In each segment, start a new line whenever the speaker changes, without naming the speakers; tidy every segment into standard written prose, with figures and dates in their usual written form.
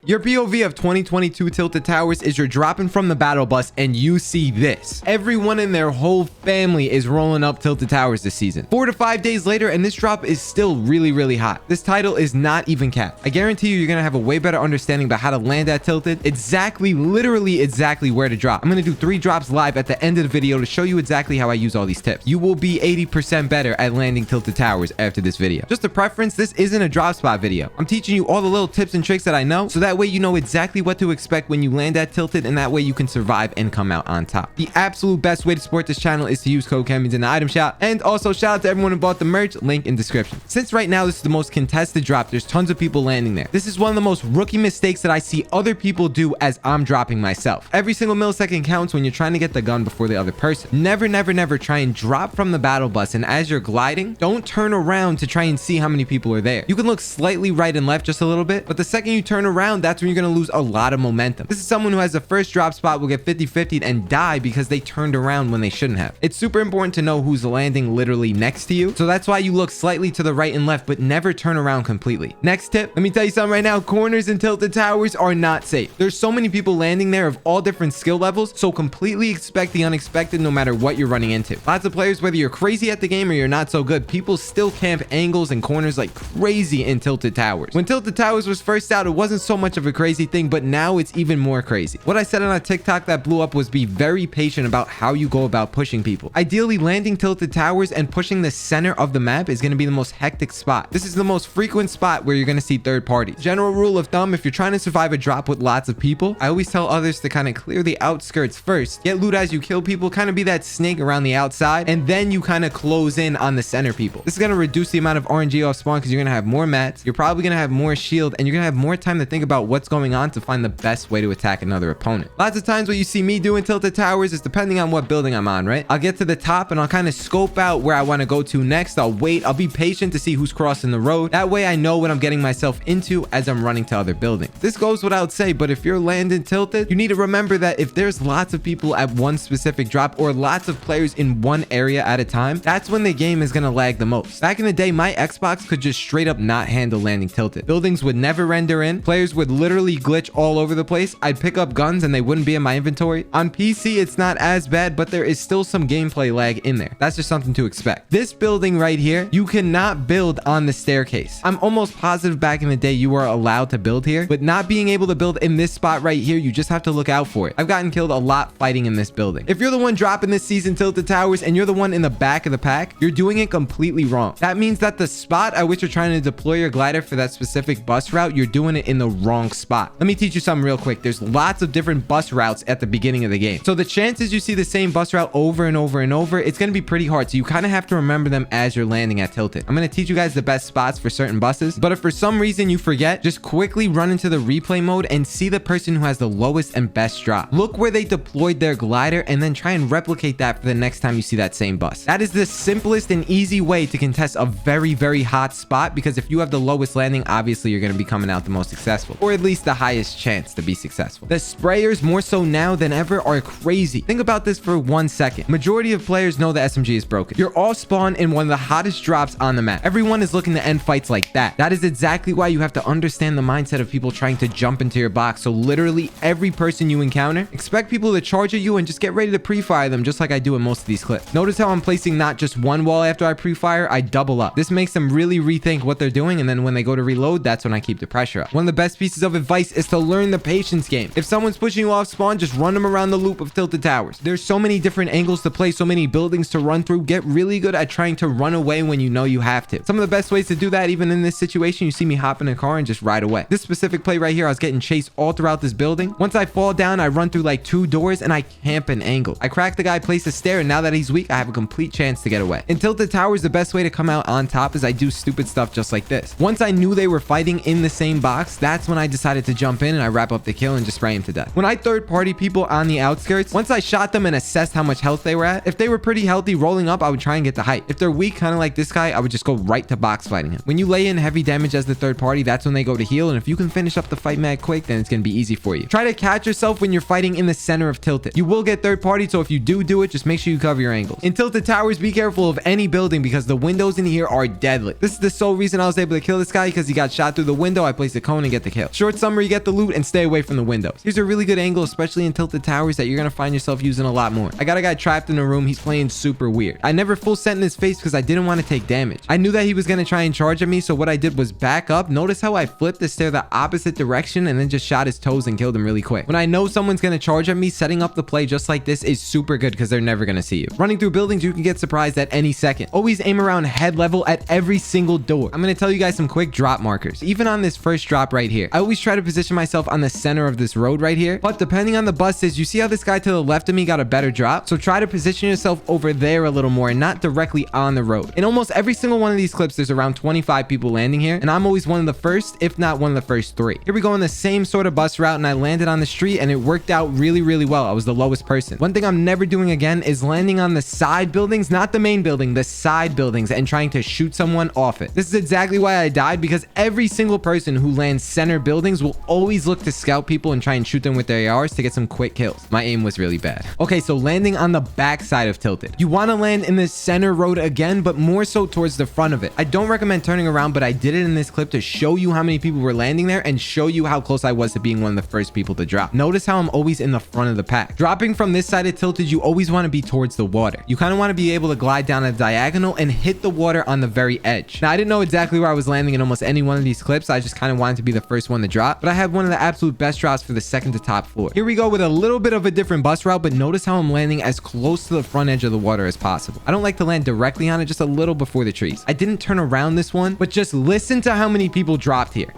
Your POV of 2022 Tilted Towers is you're dropping from the battle bus and you see this. Everyone in their whole family is rolling up Tilted Towers this season. 4 to 5 days later and this drop is still really hot. This title is not even capped. I guarantee you're gonna have a way better understanding about how to land at Tilted, literally exactly where to drop. I'm gonna do 3 drops live at the end of the video to show you exactly how I use all these tips. You will be 80% better at landing Tilted Towers after this video. Just a preference, this isn't a drop spot video. I'm teaching you all the little tips and tricks that I know, so that way you know exactly what to expect when you land at Tilted, and that way you can survive and come out on top. The absolute best way to support this channel is to use code KenBeans in the item shop, and also shout out to everyone who bought the merch, link in description. Since right now this is the most contested drop, there's tons of people landing there. This is one of the most rookie mistakes that I see other people do as I'm dropping myself. Every single millisecond counts when you're trying to get the gun before the other person. Never try and drop from the battle bus, and as you're gliding, don't turn around to try and see how many people are there. You can look slightly right and left just a little bit, but the second you turn around, that's when you're gonna lose a lot of momentum. This is someone who has the first drop spot will get 50-50'd and die because they turned around when they shouldn't have. It's super important to know who's landing literally next to you, so that's why you look slightly to the right and left, but never turn around completely. Next tip, let me tell you something right now, corners in Tilted Towers are not safe. There's so many people landing there of all different skill levels, so completely expect the unexpected no matter what you're running into. Lots of players, whether you're crazy at the game or you're not so good, people still camp angles and corners like crazy in Tilted Towers. When Tilted Towers was first out, it wasn't so much of a crazy thing, but now it's even more crazy. What I said on a TikTok that blew up was be very patient about how you go about pushing people. Ideally, landing Tilted Towers and pushing the center of the map is going to be the most hectic spot. This is the most frequent spot where you're going to see third parties. General rule of thumb, if you're trying to survive a drop with lots of people, I always tell others to kind of clear the outskirts first, get loot as you kill people, kind of be that snake around the outside, and then you kind of close in on the center people. This is going to reduce the amount of RNG off spawn because you're going to have more mats, you're probably going to have more shield, and you're going to have more time to think about what's going on to find the best way to attack another opponent. Lots of times what you see me do in Tilted Towers is depending on what building I'm on, right? I'll get to the top and I'll kind of scope out where I want to go to next. I'll wait, I'll be patient to see who's crossing the road. That way I know what I'm getting myself into as I'm running to other buildings. This goes without say, but if you're landing Tilted, you need to remember that if there's lots of people at one specific drop or lots of players in one area at a time, that's when the game is going to lag the most. Back in the day, my Xbox could just straight up not handle landing Tilted. Buildings would never render in, players would literally glitch all over the place. I'd pick up guns and they wouldn't be in my inventory. On PC, it's not as bad, but there is still some gameplay lag in there. That's just something to expect. This building right here, you cannot build on the staircase. I'm almost positive back in the day you were allowed to build here, but not being able to build in this spot right here, you just have to look out for it. I've gotten killed a lot fighting in this building. If you're the one dropping this season Tilted Towers and you're the one in the back of the pack, you're doing it completely wrong. That means that the spot at which you're trying to deploy your glider for that specific bus route, you're doing it in the wrong spot. Let me teach you something real quick. There's lots of different bus routes at the beginning of the game. So the chances you see the same bus route over and over and over, it's going to be pretty hard. So you kind of have to remember them as you're landing at Tilted. I'm going to teach you guys the best spots for certain buses, but if for some reason you forget, just quickly run into the replay mode and see the person who has the lowest and best drop. Look where they deployed their glider and then try and replicate that for the next time you see that same bus. That is the simplest and easy way to contest a very hot spot, because if you have the lowest landing, obviously you're going to be coming out the most successful, or at least the highest chance to be successful. The sprayers, more so now than ever, are crazy. Think about this for 1 second. Majority of players know the SMG is broken. You're all spawned in one of the hottest drops on the map. Everyone is looking to end fights like that. That is exactly why you have to understand the mindset of people trying to jump into your box. So literally every person you encounter, expect people to charge at you and just get ready to pre-fire them, just like I do in most of these clips. Notice how I'm placing not just one wall after I pre-fire, I double up. This makes them really rethink what they're doing, and then when they go to reload, that's when I keep the pressure up. One of the best pieces of advice is to learn the patience game. If someone's pushing you off spawn, just run them around the loop of Tilted Towers. There's so many different angles to play, so many buildings to run through. Get really good at trying to run away when you know you have to. Some of the best ways to do that, even in this situation, you see me hop in a car and just ride away. This specific play right here, I was getting chased all throughout this building. Once I fall down, I run through like 2 doors and I camp an angle. I crack the guy, place a stair, and now that he's weak, I have a complete chance to get away. In Tilted Towers, the best way to come out on top is I do stupid stuff just like this. Once I knew they were fighting in the same box, that's when I decided to jump in and I wrap up the kill and just spray him to death. When I third party people on the outskirts, once I shot them and assessed how much health they were at, if they were pretty healthy rolling up, I would try and get the height. If they're weak, kind of like this guy, I would just go right to box fighting him. When you lay in heavy damage as the third party, that's when they go to heal, and if you can finish up the fight mad quick, then it's going to be easy for you. Try to catch yourself when you're fighting in the center of Tilted. You will get third party, so if you do it, just make sure you cover your angles. In Tilted Towers, be careful of any building because the windows in here are deadly. This is the sole reason I was able to kill this guy, because he got shot through the window. I placed a cone and get the kill. Short summary, get the loot and stay away from the windows. Here's a really good angle, especially in tilted towers, that you're gonna find yourself using a lot more. I got a guy trapped in a room. He's playing super weird. I never full sent in his face because I didn't want to take damage. I knew that he was gonna try and charge at me, so what I did was back up. Notice how I flipped the stair the opposite direction and then just shot his toes and killed him really quick. When I know someone's gonna charge at me, setting up the play just like this is super good because they're never gonna see you. Running through buildings, you can get surprised at any second. Always aim around head level at every single door. I'm gonna tell you guys some quick drop markers. Even on this first drop right here, I always try to position myself on the center of this road right here, but depending on the buses, you see how this guy to the left of me got a better drop? So try to position yourself over there a little more and not directly on the road. In almost every single one of these clips, there's around 25 people landing here, and I'm always one of the first, if not one of the first 3. Here we go on the same sort of bus route, and I landed on the street, and it worked out really, really well. I was the lowest person. One thing I'm never doing again is landing on the side buildings, not the main building, the side buildings, and trying to shoot someone off it. This is exactly why I died, because every single person who lands center buildings will always look to scout people and try and shoot them with their ARs to get some quick kills. My aim was really bad. Okay, so landing on the back side of tilted. You want to land in the center road again, but more so towards the front of it. I don't recommend turning around, but I did it in this clip to show you how many people were landing there and show you how close I was to being one of the first people to drop. Notice how I'm always in the front of the pack. Dropping from this side of tilted, you always want to be towards the water. You kind of want to be able to glide down a diagonal and hit the water on the very edge. Now, I didn't know exactly where I was landing in almost any one of these clips. I just kind of wanted to be the first one to drop, but I had one of the absolute best drops for the second to top floor. Here we go with a little bit of a different bus route, but notice how I'm landing as close to the front edge of the water as possible. I don't like to land directly on it, just a little before the trees. I didn't turn around this one, but just listen to how many people dropped here.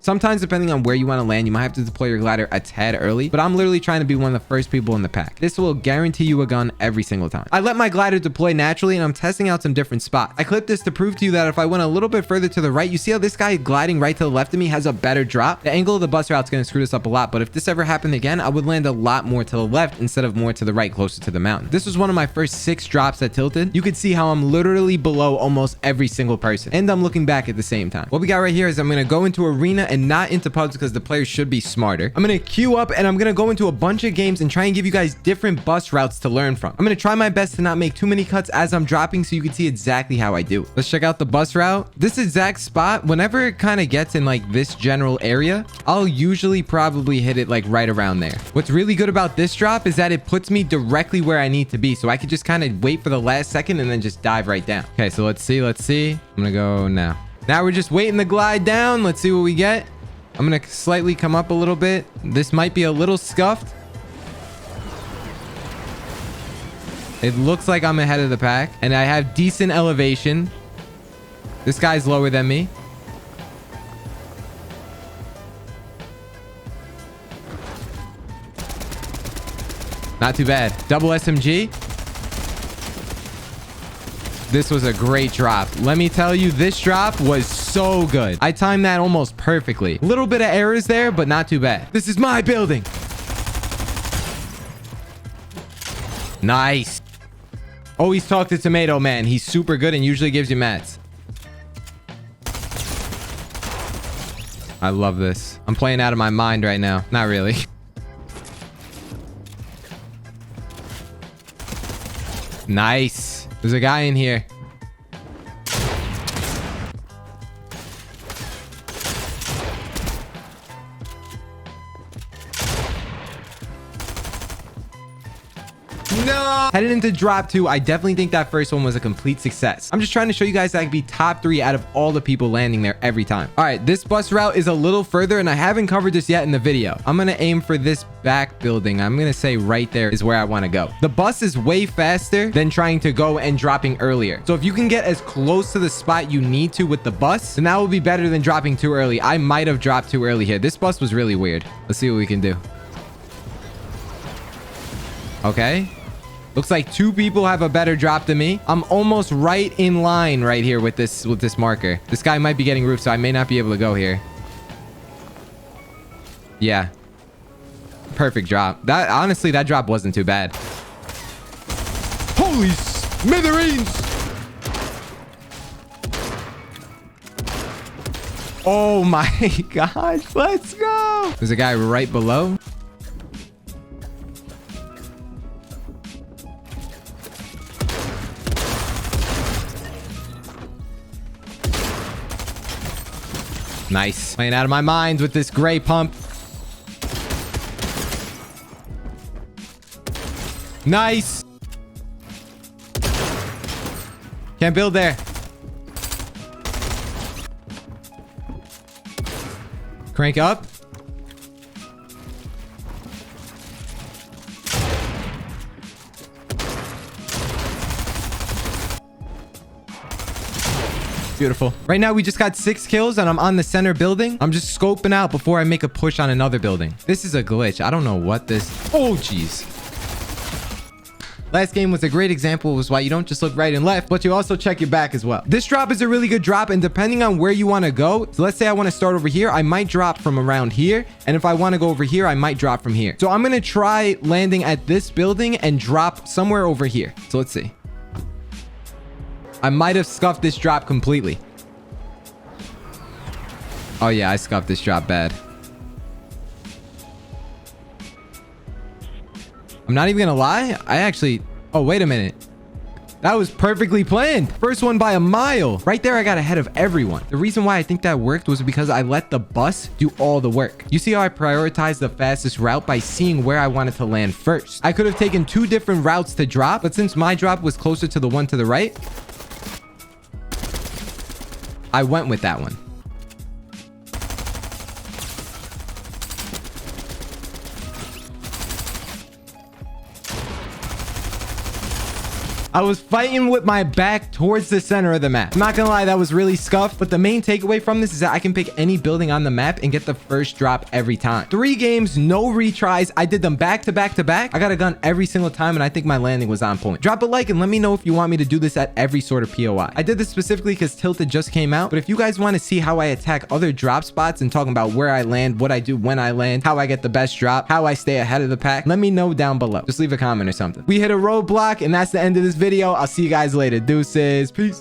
Sometimes, depending on where you want to land, you might have to deploy your glider a tad early, but I'm literally trying to be one of the first people in the pack. This will guarantee you a gun every single time. I let my glider deploy naturally, and I'm testing out some different spots. I clipped this to prove to you that if I went a little bit further to the right, you see how this guy gliding right to the left of me has a better drop? The angle of the bus route is going to screw this up a lot, but if this ever happened again, I would land a lot more to the left instead of more to the right, closer to the mountain. This was one of my first 6 drops that tilted. You could see how I'm literally below almost every single person, and I'm looking back at the same time. What we got right here is I'm going to go into arena and not into pubs because the players should be smarter. I'm going to queue up and I'm going to go into a bunch of games and try and give you guys different bus routes to learn from. I'm going to try my best to not make too many cuts as I'm dropping so you can see exactly how I do it. Let's check out the bus route. This exact spot, whenever it kind of gets in like this general area, I'll usually probably hit it like right around there. What's really good about this drop is that it puts me directly where I need to be, so I could just kind of wait for the last second and then just dive right down. Okay, so let's see. I'm going to go now. Now we're just waiting to glide down. Let's see what we get. I'm going to slightly come up a little bit. This might be a little scuffed. It looks like I'm ahead of the pack, and I have decent elevation. This guy's lower than me. Not too bad. Double SMG. This was a great drop. Let me tell you, this drop was so good. I timed that almost perfectly. A little bit of errors there, but not too bad. This is my building. Nice. Always talk to Tomato Man. He's super good and usually gives you mats. I love this. I'm playing out of my mind right now. Not really. Nice. There's a guy in here. No! Headed into drop 2, I definitely think that first one was a complete success. I'm just trying to show you guys that I could be top 3 out of all the people landing there every time. All right, this bus route is a little further, and I haven't covered this yet in the video. I'm going to aim for this back building. I'm going to say right there is where I want to go. The bus is way faster than trying to go and dropping earlier. So if you can get as close to the spot you need to with the bus, then that will be better than dropping too early. I might have dropped too early here. This bus was really weird. Let's see what we can do. Okay. Looks like 2 people have a better drop than me. I'm almost right in line right here with this marker. This guy might be getting roof, so I may not be able to go here. Yeah. Perfect drop. That honestly, that drop wasn't too bad. Holy smithereens! Oh my gosh, let's go. There's a guy right below. Nice. Playing out of my mind with this gray pump. Nice. Can't build there. Crank up. Beautiful. Right now, we just got 6 kills and I'm on the center building. I'm just scoping out before I make a push on another building. This is a glitch. I don't know what this... Oh, jeez. Last game was a great example of why you don't just look right and left, but you also check your back as well. This drop is a really good drop, and depending on where you want to go, so let's say I want to start over here, I might drop from around here, and if I want to go over here, I might drop from here. So I'm going to try landing at this building and drop somewhere over here. So let's see. I might have scuffed this drop completely. Oh yeah, I scuffed this drop bad. I'm not even gonna lie. I actually... Oh, wait a minute. That was perfectly planned. First one by a mile. Right there, I got ahead of everyone. The reason why I think that worked was because I let the bus do all the work. You see how I prioritized the fastest route by seeing where I wanted to land first. I could have taken 2 different routes to drop, but since my drop was closer to the one to the right, I went with that one. I was fighting with my back towards the center of the map. I'm not gonna lie, that was really scuffed, but the main takeaway from this is that I can pick any building on the map and get the first drop every time. 3 games, no retries. I did them back to back to back. I got a gun every single time, and I think my landing was on point. Drop a like and let me know if you want me to do this at every sort of POI. I did this specifically because Tilted just came out, but if you guys want to see how I attack other drop spots and talking about where I land, what I do when I land, how I get the best drop, how I stay ahead of the pack, let me know down below. Just leave a comment or something. We hit a roadblock, and that's the end of this video. I'll see you guys later. Deuces. Peace.